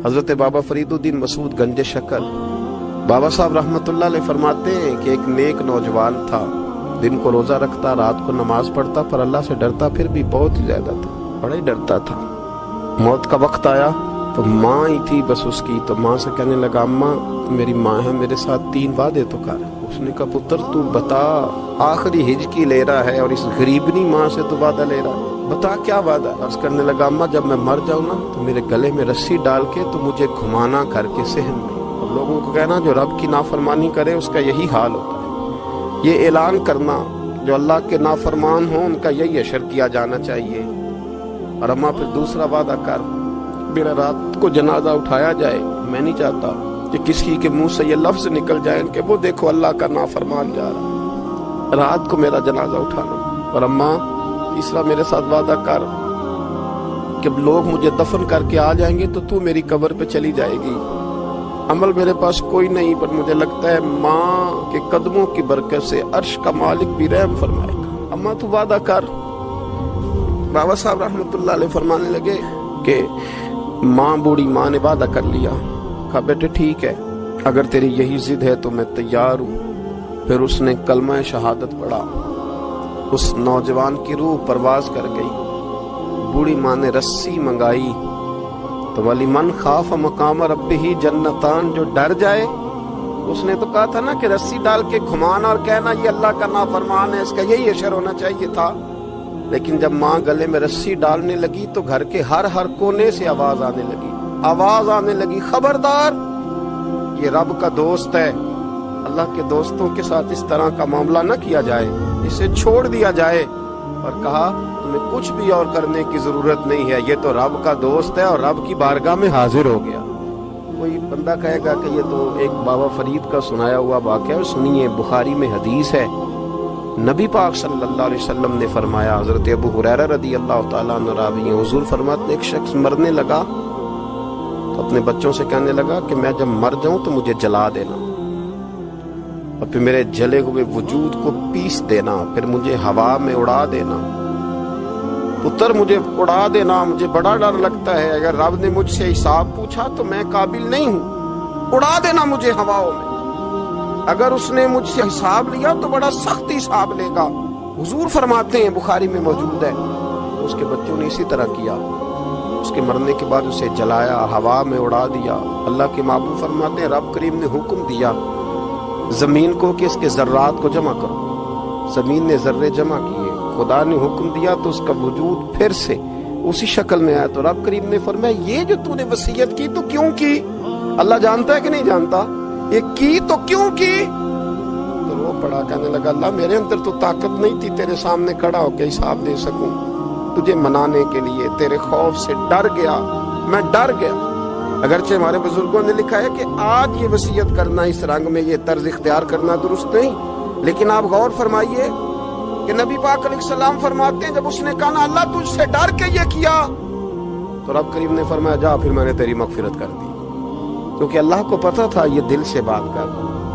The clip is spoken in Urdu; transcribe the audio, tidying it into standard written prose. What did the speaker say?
حضرت بابا فریدالدین مسعود گنج شکر بابا صاحب رحمتullah علیہ فرماتے ہیں کہ ایک نیک نوجوان تھا، دن کو روزہ رکھتا، رات کو نماز پڑھتا، پر اللہ سے ڈرتا پھر بھی بہت ہی زیادہ تھا، بڑا ہی ڈرتا تھا۔ موت کا وقت آیا تو ماں ہی تھی بس اس کی، تو ماں سے کہنے لگا اماں میری ماں ہے، میرے ساتھ 3 وعدے تو کر۔ اس نے کہا پتر تو بتا، آخری ہجکی لے رہا ہے اور اس غریبنی ماں سے تو وعدہ لے رہا ہے، بتا کیا وعدہ۔ عرض کرنے لگا اماں جب میں مر جاؤں نا تو میرے گلے میں رسی ڈال کے تو مجھے گھمانا کر کے صحن میں۔ اب لوگوں کو کہنا جو رب کی نافرمانی کرے اس کا یہی حال ہوتا ہے، یہ اعلان کرنا جو اللہ کے نافرمان ہوں ان کا یہی اشر کیا جانا چاہیے۔ اور اماں پھر دوسرا وعدہ کر، میرا رات کو جنازہ اٹھایا جائے، میں نہیں چاہتا کہ کسی کے منہ سے یہ لفظ نکل جائے کہ وہ دیکھو اللہ کا نافرمان جا رہا، رات کو میرا جنازہ اٹھانا۔ اور اماں تیسرا میرے ساتھ وعدہ کر کہ لوگ مجھے دفن کر کے آ جائیں گے تو تو میری قبر پہ چلی جائے گی، عمل میرے پاس کوئی نہیں، پر مجھے لگتا ہے ماں کے قدموں کی برکت سے عرش کا مالک بھی رحم فرمائے گا، اماں تو وعدہ کر۔ بابا صاحب رحمتullah علیہ فرمانے لگے کہ ماں بوڑھی ماں نے وعدہ کر لیا، کہا بیٹے ٹھیک ہے اگر تیری یہی ضد ہے تو میں تیار ہوں۔ پھر اس نے کلمہ شہادت پڑھا، اس نوجوان کی روح پرواز کر گئی۔ بوڑھی ماں نے رسی منگائی تو وَلِمَنْ خَافَ مَقَامَ رَبِّهِ جنتان، جو ڈر جائے، اس نے تو کہا تھا نا کہ رسی ڈال کے گھمانا اور کہنا یہ اللہ کا نافرمان ہے، اس کا یہی اشر ہونا چاہیے تھا۔ لیکن جب ماں گلے میں رسی ڈالنے لگی تو گھر کے ہر کونے سے آواز آنے لگی خبردار یہ رب کا دوست ہے، اللہ کے دوستوں کے ساتھ اس طرح کا معاملہ نہ کیا جائے، اسے چھوڑ دیا جائے۔ اور کہا تمہیں کچھ بھی اور کرنے کی ضرورت نہیں ہے، یہ تو رب کا دوست ہے اور رب کی بارگاہ میں حاضر ہو گیا۔ کوئی بندہ کہے گا کہ یہ تو ایک بابا فرید کا سنایا ہوا واقعہ ہے، سنیے بخاری میں حدیث ہے، نبی پاک صلی اللہ علیہ وسلم نے فرمایا، حضرت ابو ہریرہ رضی اللہ تعالیٰ عنہ راوی ہیں، حضور فرماتے ہیں ایک شخص مرنے لگا تو اپنے بچوں سے کہنے لگا کہ میں جب مر جاؤں تو مجھے جلا دینا اور پھر میرے جلے ہوئے وجود کو پیس دینا، پھر مجھے ہوا میں اڑا دینا، پتر مجھے اڑا دینا، مجھے بڑا ڈر لگتا ہے، اگر رب نے مجھ سے حساب پوچھا تو میں قابل نہیں ہوں، اڑا دینا مجھے ہواؤں میں، اگر اس نے مجھ سے حساب لیا تو بڑا سخت حساب لے گا۔ حضور فرماتے ہیں بخاری میں موجود ہے، اس کے بچوں نے اسی طرح کیا، اس کے مرنے کے بعد اسے جلایا، ہوا میں اڑا دیا۔ اللہ کے محبوب فرماتے ہیں رب کریم نے حکم دیا زمین کو کہ اس کے ذرات کو جمع کرو، زمین نے ذرے جمع کیے، خدا نے حکم دیا تو اس کا وجود پھر سے اسی شکل میں آیا۔ تو رب کریم نے فرمایا یہ جو تو نے وصیت کی تو کیوں کی؟ اللہ جانتا ہے کہ نہیں جانتا؟ یہ کی تو کیوں کی؟ تو وہ پڑا کہنے لگا اللہ میرے اندر تو طاقت نہیں تھی تیرے سامنے کھڑا ہو کے حساب دے سکوں، تجھے منانے کے لیے تیرے خوف سے ڈر گیا، میں ڈر گیا۔ اگرچہ ہمارے بزرگوں نے لکھا ہے کہ آج یہ وصیت کرنا، اس رنگ میں یہ طرز اختیار کرنا درست نہیں، لیکن آپ غور فرمائیے کہ نبی پاک علیہ السلام فرماتے ہیں جب اس نے کہا نا اللہ تجھ سے ڈر کے یہ کیا، تو رب کریم نے فرمایا جا پھر میں نے تیری مغفرت کر دی، کیونکہ اللہ کو پتا تھا یہ دل سے بات کر رہا ہے۔